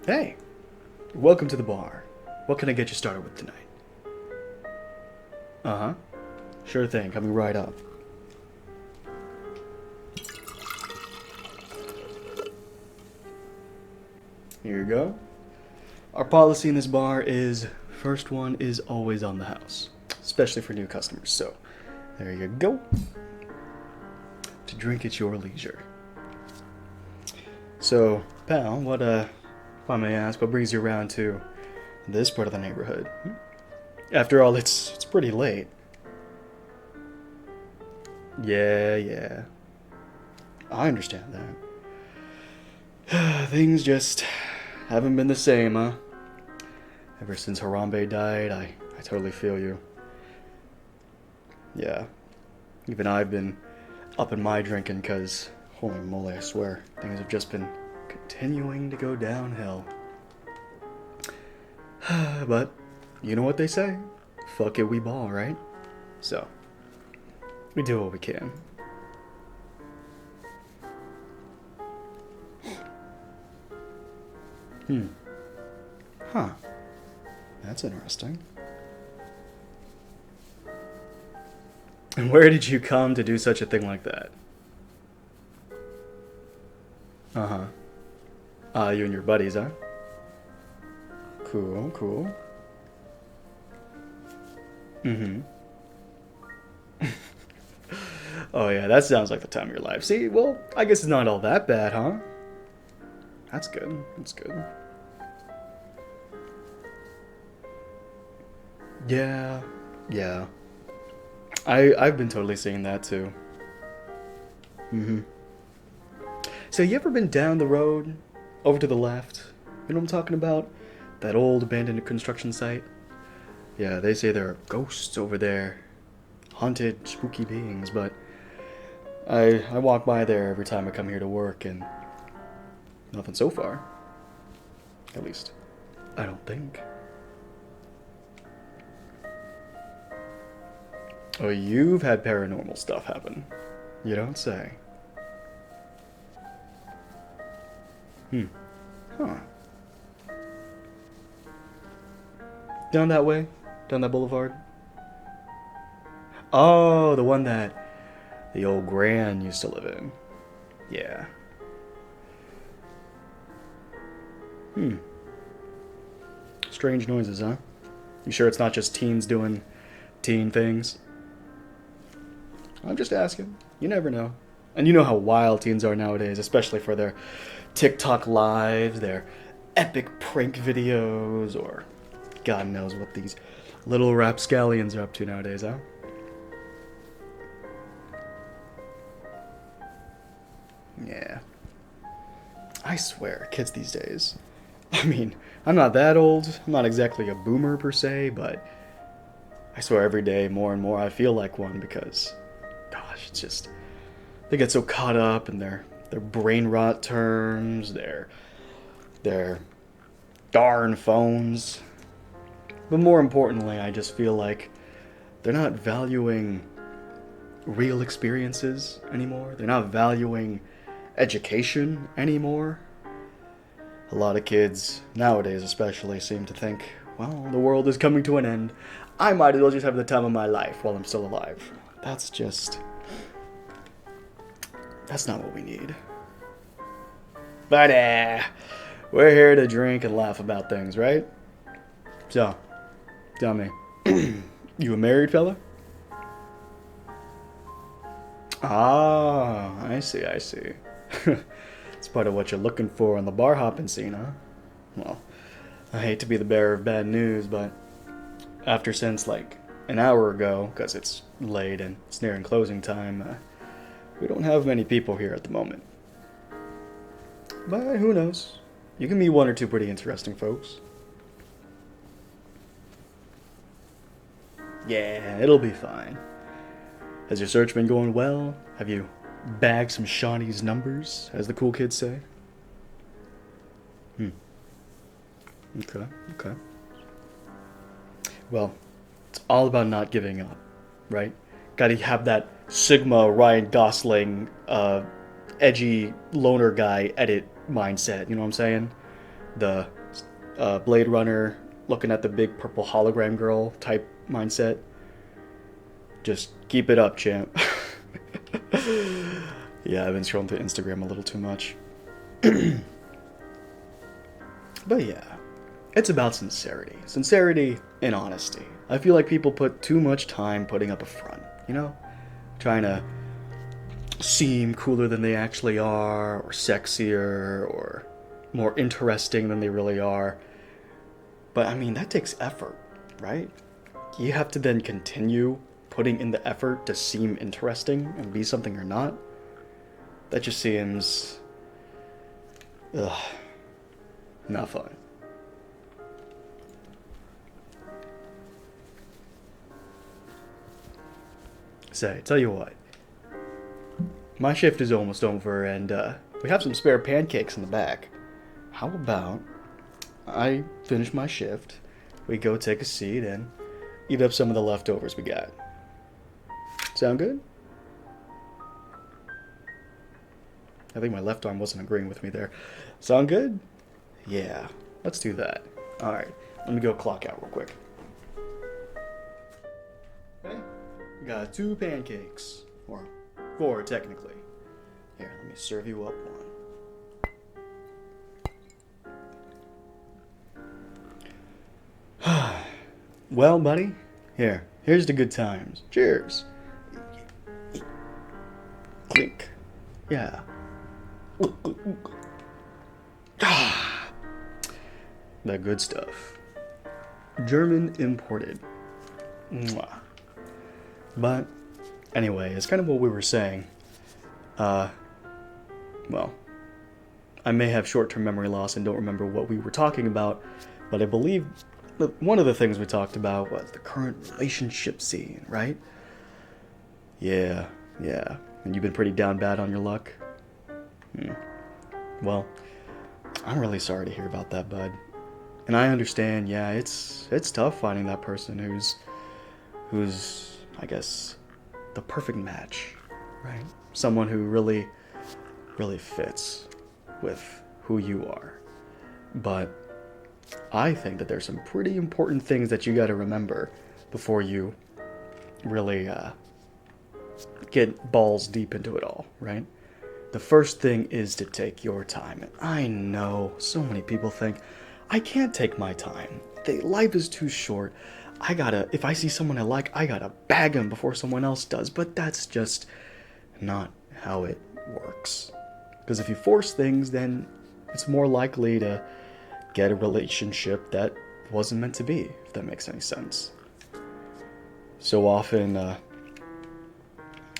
Hey, welcome to the bar. What can I get you started with tonight? Uh-huh. Sure thing, coming right up. Here you go. Our policy in this bar is first one is always on the house, especially for new customers. So, there you go. To drink at your leisure. So, pal, if I may ask, what brings you around to this part of the neighborhood? After all, it's pretty late. Yeah. I understand that. Things just haven't been the same, huh? Ever since Harambe died, I totally feel you. Yeah. Even I've been upping my drinking because, holy moly, I swear, things have just been continuing to go downhill. But, you know what they say? Fuck it, we ball, right? So, we do what we can. Huh. That's interesting. And where did you come to do such a thing like that? Uh-huh. You and your buddies, huh? Cool. Mm-hmm. Oh yeah, that sounds like the time of your life. See, well, I guess it's not all that bad, huh? That's good. Yeah. I've been totally seeing that too. Mm-hmm. So you ever been down the road, over to the left? You know what I'm talking about? That old abandoned construction site? Yeah, they say there are ghosts over there. Haunted, spooky beings, but I walk by there every time I come here to work and nothing so far. At least, I don't think. Oh, you've had paranormal stuff happen. You don't say. Huh. Down that way? Down that boulevard? Oh, the one that the old Gran used to live in. Yeah. Strange noises, huh? You sure it's not just teens doing teen things? I'm just asking. You never know. And you know how wild teens are nowadays, especially for their TikTok lives, their epic prank videos, or God knows what these little rapscallions are up to nowadays, huh? Yeah. I swear, kids these days. I mean, I'm not that old. I'm not exactly a boomer per se, but I swear every day more and more I feel like one because, gosh, it's just they get so caught up in their brain rot terms, their darn phones. But more importantly, I just feel like they're not valuing real experiences anymore. They're not valuing education anymore. A lot of kids, nowadays especially, seem to think, well, the world is coming to an end. I might as well just have the time of my life while I'm still alive. That's just. That's not what we need. But, we're here to drink and laugh about things, right? So, tell me, you a married fella? Ah, I see. It's part of what you're looking for in the bar hopping scene, huh? Well, I hate to be the bearer of bad news, but after since like an hour ago, because it's late and it's nearing closing time, we don't have many people here at the moment. But who knows? You can meet one or two pretty interesting folks. Yeah, it'll be fine. Has your search been going well? Have you bagged some Shawnee's numbers, as the cool kids say? Okay. Well, it's all about not giving up, right? Gotta have that Sigma Ryan Gosling, edgy loner guy edit mindset, you know what I'm saying? The Blade Runner, looking at the big purple hologram girl type mindset. Just keep it up, champ. Yeah, I've been scrolling through Instagram a little too much. But yeah, it's about sincerity. Sincerity and honesty. I feel like people put too much time putting up a front, you know? Trying to seem cooler than they actually are, or sexier, or more interesting than they really are. But I mean, that takes effort, right? You have to then continue putting in the effort to seem interesting and be something you're not. That just seems... ugh. Not fun. Say, tell you what. My shift is almost over and we have some spare pancakes in the back. How about I finish my shift, we go take a seat and eat up some of the leftovers we got. Sound good? I think my left arm wasn't agreeing with me there. Sound good? Yeah, let's do that. Alright, let me go clock out real quick. Okay, got 2 pancakes. Or 4, technically. Here, let me serve you up one. Well, buddy, here's the good times. Cheers. Clink. Yeah. That good stuff. German imported. Mwah. But anyway, it's kind of what we were saying. Well, I may have short-term memory loss and don't remember what we were talking about, but I believe that one of the things we talked about was the current relationship scene, right? Yeah. And you've been pretty down bad on your luck? Well, I'm really sorry to hear about that, bud. And I understand, yeah, it's tough finding that person who's, I guess, the perfect match, right? Someone who really fits with who you are. But I think that there's some pretty important things that you gotta remember before you really get balls deep into it all, right? The first thing is to take your time. And I know so many people think, I can't take my time. Life is too short. If I see someone I like, I gotta bag them before someone else does. But that's just not how it works. Because if you force things, then it's more likely to get a relationship that wasn't meant to be, if that makes any sense. So often,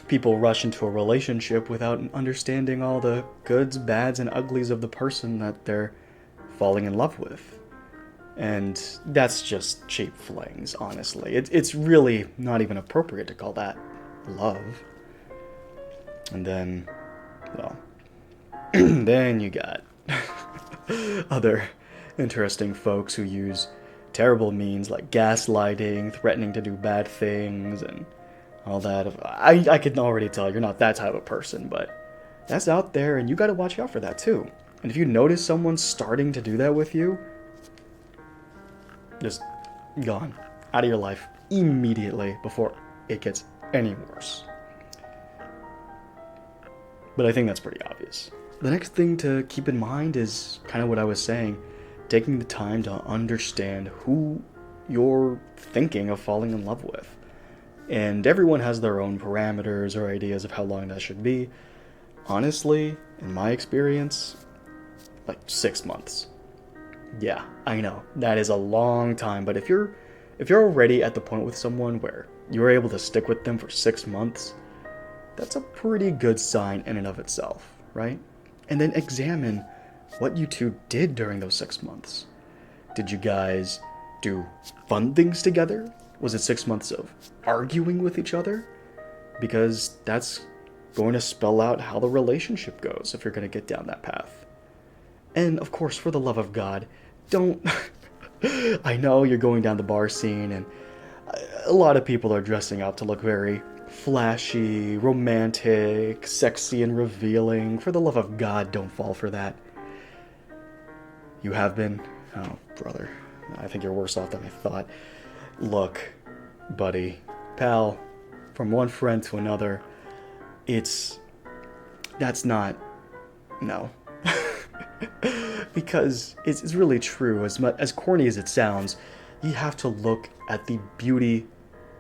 people rush into a relationship without understanding all the goods, bads, and uglies of the person that they're falling in love with. And that's just cheap flings, honestly. It's really not even appropriate to call that love. And then, well, then you got other interesting folks who use terrible means like gaslighting, threatening to do bad things, and all that. I can already tell you're not that type of person, but that's out there, and you gotta watch out for that too. And if you notice someone starting to do that with you, just gone. Out of your life immediately before it gets any worse. But I think that's pretty obvious. The next thing to keep in mind is kind of what I was saying, taking the time to understand who you're thinking of falling in love with. And everyone has their own parameters or ideas of how long that should be. Honestly, in my experience, like 6 months. Yeah, I know, that is a long time, but if you're already at the point with someone where you're able to stick with them for 6 months, that's a pretty good sign in and of itself, right? And then examine what you two did during those 6 months. Did you guys do fun things together? Was it 6 months of arguing with each other? Because that's going to spell out how the relationship goes if you're going to get down that path. And of course, for the love of God, don't... I know you're going down the bar scene and a lot of people are dressing up to look very flashy, romantic, sexy, and revealing. For the love of God, don't fall for that. You have been? Oh, brother. I think you're worse off than I thought. Look, buddy, pal, from one friend to another, that's not, no. Because it's really true. As corny as it sounds, you have to look at the beauty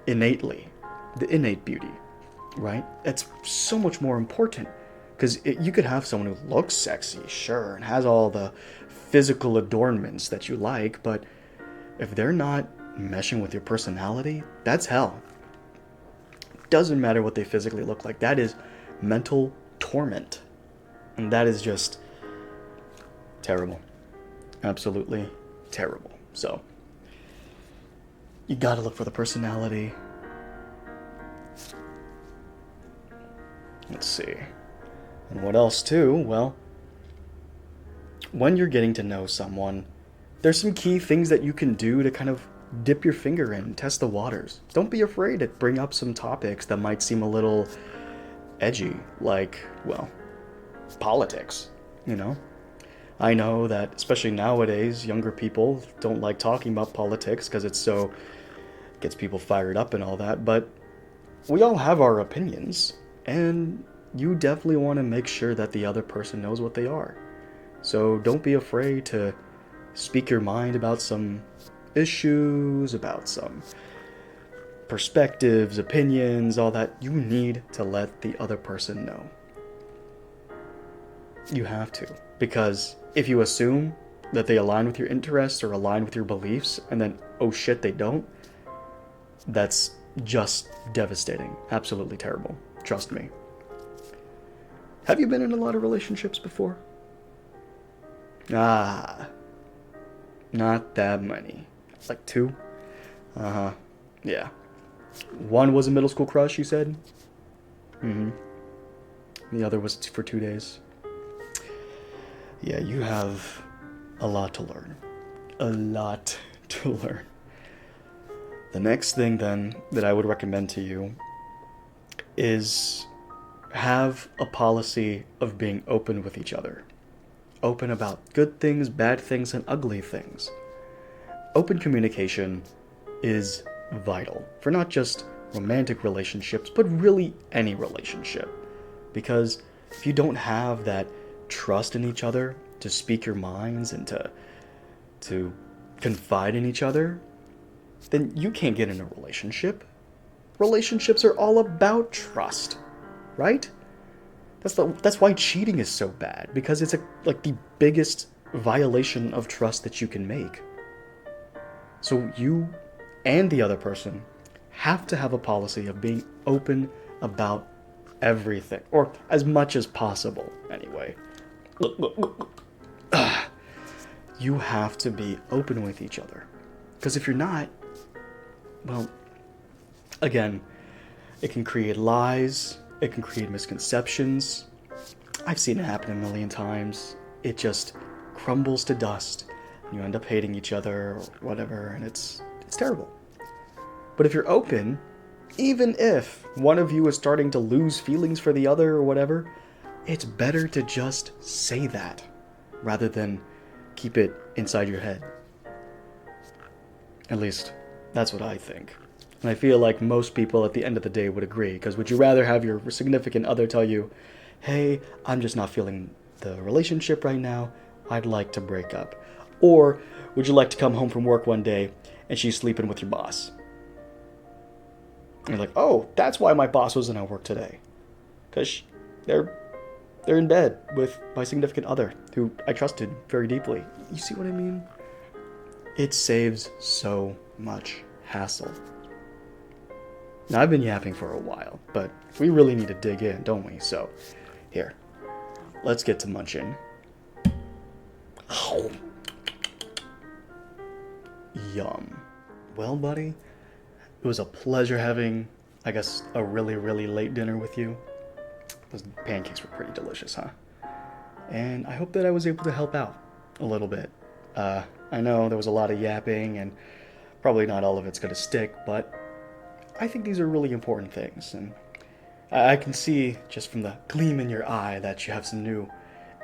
innately, the innate beauty, right? That's so much more important. Because you could have someone who looks sexy, sure, and has all the physical adornments that you like, but if they're not meshing with your personality, that's hell. Doesn't matter what they physically look like. That is mental torment. And that is just terrible. Absolutely terrible. So, you gotta look for the personality. Let's see. And what else too? Well, when you're getting to know someone, there's some key things that you can do to kind of dip your finger in, test the waters. Don't be afraid to bring up some topics that might seem a little edgy, like, well, politics, you know? I know that, especially nowadays, younger people don't like talking about politics because gets people fired up and all that, but we all have our opinions, and you definitely want to make sure that the other person knows what they are. So don't be afraid to speak your mind about some issues, about some perspectives, opinions, all that. You need to let the other person know. You have to. Because if you assume that they align with your interests or align with your beliefs, and then, oh shit, they don't, that's just devastating. Absolutely terrible. Trust me. Have you been in a lot of relationships before? Ah, not that many. Like 2? Uh-huh. Yeah. One was a middle school crush, you said? Mm-hmm. The other was for 2 days. Yeah, you have a lot to learn. A lot to learn. The next thing, then, that I would recommend to you is have a policy of being open with each other. Open about good things, bad things, and ugly things. Open communication is vital for not just romantic relationships, but really any relationship. Because if you don't have that trust in each other to speak your minds and to confide in each other, then you can't get in a relationship. Relationships are all about trust, right? That's why cheating is so bad, because it's like the biggest violation of trust that you can make. So you and the other person have to have a policy of being open about everything, or as much as possible, anyway. You have to be open with each other. Because if you're not, well, again, it can create lies, it can create misconceptions. I've seen it happen a million times. It just crumbles to dust. You end up hating each other or whatever, and it's terrible. But if you're open, even if one of you is starting to lose feelings for the other or whatever, it's better to just say that rather than keep it inside your head. At least, that's what I think. And I feel like most people at the end of the day would agree, because would you rather have your significant other tell you, hey, I'm just not feeling the relationship right now, I'd like to break up? Or would you like to come home from work one day and she's sleeping with your boss? And you're like, oh, that's why my boss wasn't at work today. Because they're in bed with my significant other, who I trusted very deeply. You see what I mean? It saves so much hassle. Now, I've been yapping for a while, but we really need to dig in, don't we? So, here, let's get to munching. Yum. Well, buddy, it was a pleasure having, I guess, a really, really late dinner with you. Those pancakes were pretty delicious, huh? And I hope that I was able to help out a little bit. I know there was a lot of yapping, and probably not all of it's going to stick, but I think these are really important things, and I can see just from the gleam in your eye that you have some new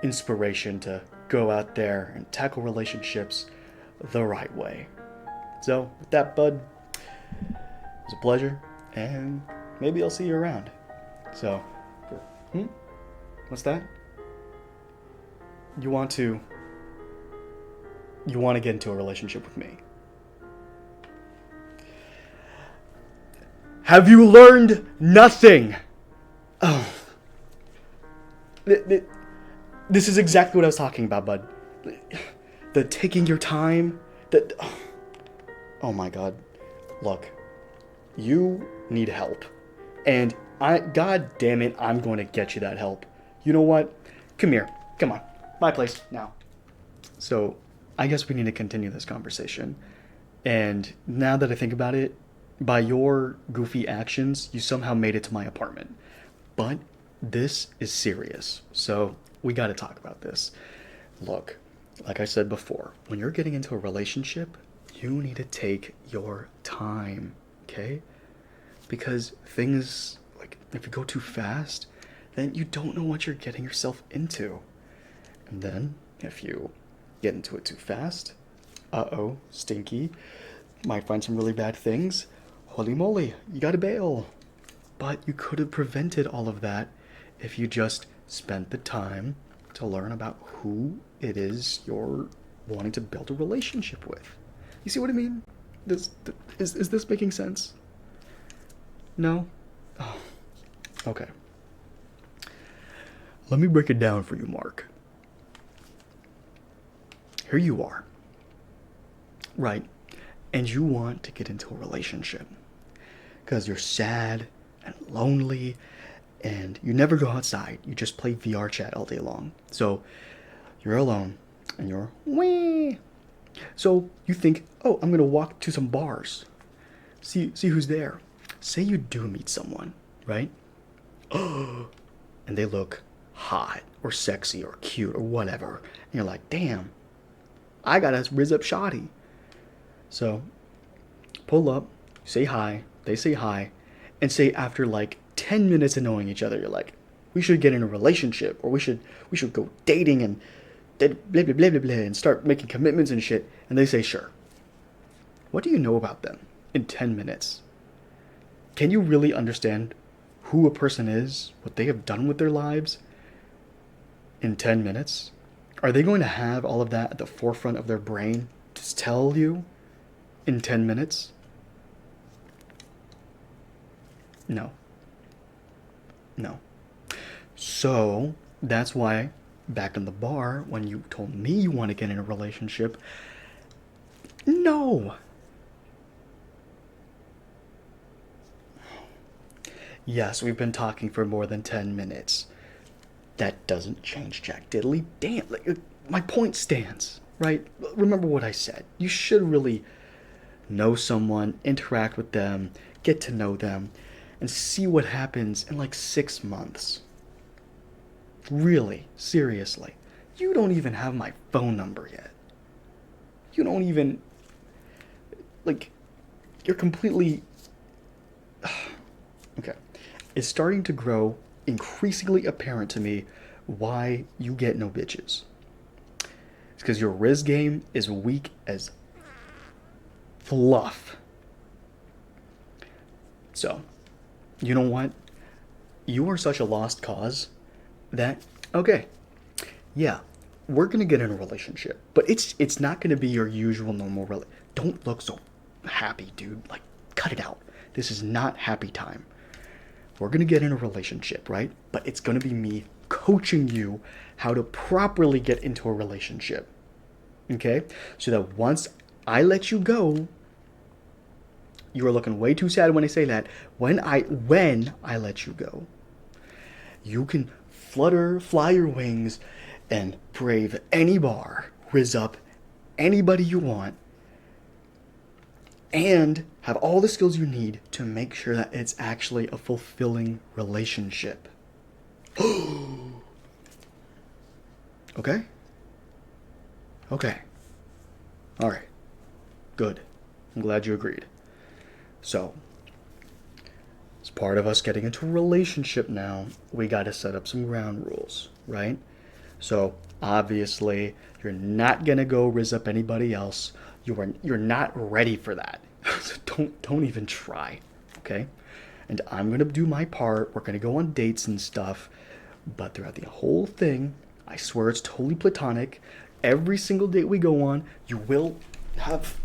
inspiration to go out there and tackle relationships the right way. So, with that, bud, it was a pleasure, and maybe I'll see you around. So, what's that? You want to get into a relationship with me? Have you learned nothing? Oh. This is exactly what I was talking about, bud. The taking your time. Oh my god. Look, you need help. And god damn it, I'm going to get you that help. You know what? Come here. Come on. My place, now. So, I guess we need to continue this conversation. And now that I think about it, by your goofy actions, you somehow made it to my apartment. But this is serious. So, we gotta talk about this. Look, like I said before, when you're getting into a relationship, you need to take your time, okay? Because things, like, if you go too fast, then you don't know what you're getting yourself into. And then, if you get into it too fast, stinky, might find some really bad things. Holy moly, you gotta bail. But you could have prevented all of that if you just spent the time to learn about who it is you're wanting to build a relationship with. You see what I mean? Is this making sense? No? Oh, okay. Let me break it down for you, Mark. Here you are. Right. And you want to get into a relationship. Because you're sad and lonely and you never go outside. You just play VRChat all day long. So you're alone and you're wee. So you think, oh, I'm going to walk to some bars. See who's there. Say you do meet someone, right? And they look hot or sexy or cute or whatever. And you're like, damn, I got to rizz up shoddy. So pull up, say hi, they say hi, and say after like 10 minutes of knowing each other, you're like, we should get in a relationship, or we should go dating and blah, blah, blah, blah, blah, and start making commitments and shit. And they say, sure. What do you know about them in 10 minutes? Can you really understand who a person is, what they have done with their lives in 10 minutes? Are they going to have all of that at the forefront of their brain to tell you in 10 minutes? No. So, that's why back in the bar, when you told me you want to get in a relationship, no. Yes, we've been talking for more than 10 minutes. That doesn't change jack diddly damn. My point stands, right? Remember what I said. You should really know someone, interact with them, get to know them, and see what happens in like 6 months. Really, seriously. You don't even have my phone number yet. You don't even, like, you're completely, okay. It's starting to grow increasingly apparent to me why you get no bitches. It's because your Riz game is weak as fluff. So, you know what? You are such a lost cause that, okay, yeah, we're gonna get in a relationship, but it's not gonna be your usual normal Don't look so happy, dude. Like, cut it out. This is not happy time. We're gonna get in a relationship, right? But it's gonna be me coaching you how to properly get into a relationship. Okay? So that once I let you go, you are looking way too sad when I say that. When I let you go, you can fly your wings and brave any bar, rizz up anybody you want, and have all the skills you need to make sure that it's actually a fulfilling relationship. Okay? Okay. All right. Good. I'm glad you agreed. So, as part of us getting into a relationship now, we got to set up some ground rules, right? So, obviously, you're not going to go rizz up anybody else. You're not ready for that. So don't even try, okay? And I'm gonna do my part. We're gonna go on dates and stuff, but throughout the whole thing, I swear it's totally platonic. Every single date we go on, you will have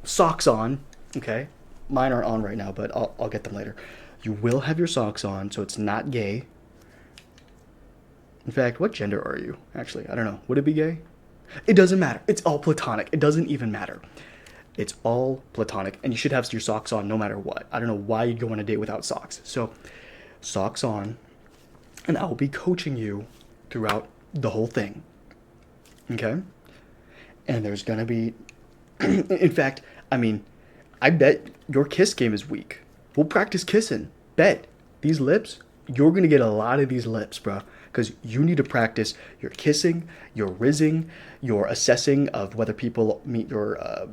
socks on, okay? Mine aren't on right now, but I'll get them later. You will have your socks on, so it's not gay. In fact, what gender are you? Actually, I don't know. Would it be gay? It doesn't matter. It's all platonic. It doesn't even matter. It's all platonic, and you should have your socks on no matter what. I don't know why you'd go on a date without socks. So, socks on, and I will be coaching you throughout the whole thing. Okay? And there's gonna be, in fact, I mean, I bet your kiss game is weak. We'll practice kissing. Bet. These lips, you're gonna get a lot of these lips, bro. Because you need to practice your kissing, your rizzing, your assessing of whether people meet your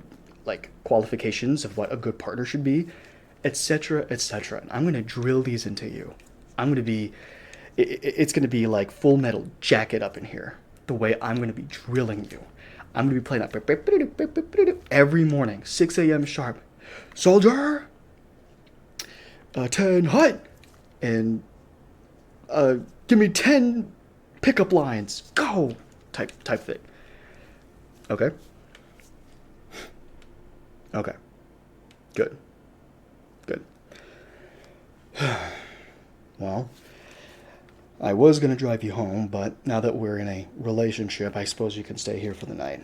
like qualifications of what a good partner should be, etc., etc. And I'm gonna drill these into you. I'm gonna be, it's gonna be like Full Metal Jacket up in here. The way I'm gonna be drilling you. I'm gonna be playing that every morning, 6 a.m. sharp. Soldier, 10 hut, and give me 10 pickup lines. Go, type thing. Okay. Okay. Good. Good. Well, I was going to drive you home, but now that we're in a relationship, I suppose you can stay here for the night.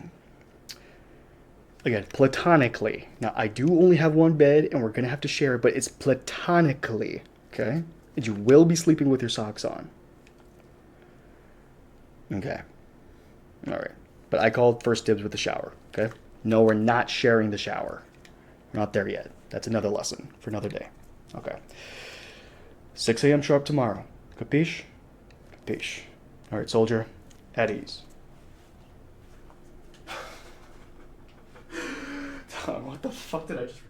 Again, platonically. Now, I do only have one bed, and we're going to have to share it, but it's platonically, okay? And you will be sleeping with your socks on. Okay. All right. But I called first dibs with the shower, okay? No, we're not sharing the shower. We're not there yet. That's another lesson for another day. Okay. 6 a.m. sharp tomorrow. Capiche? Capiche. All right, soldier. At ease. What the fuck did I just...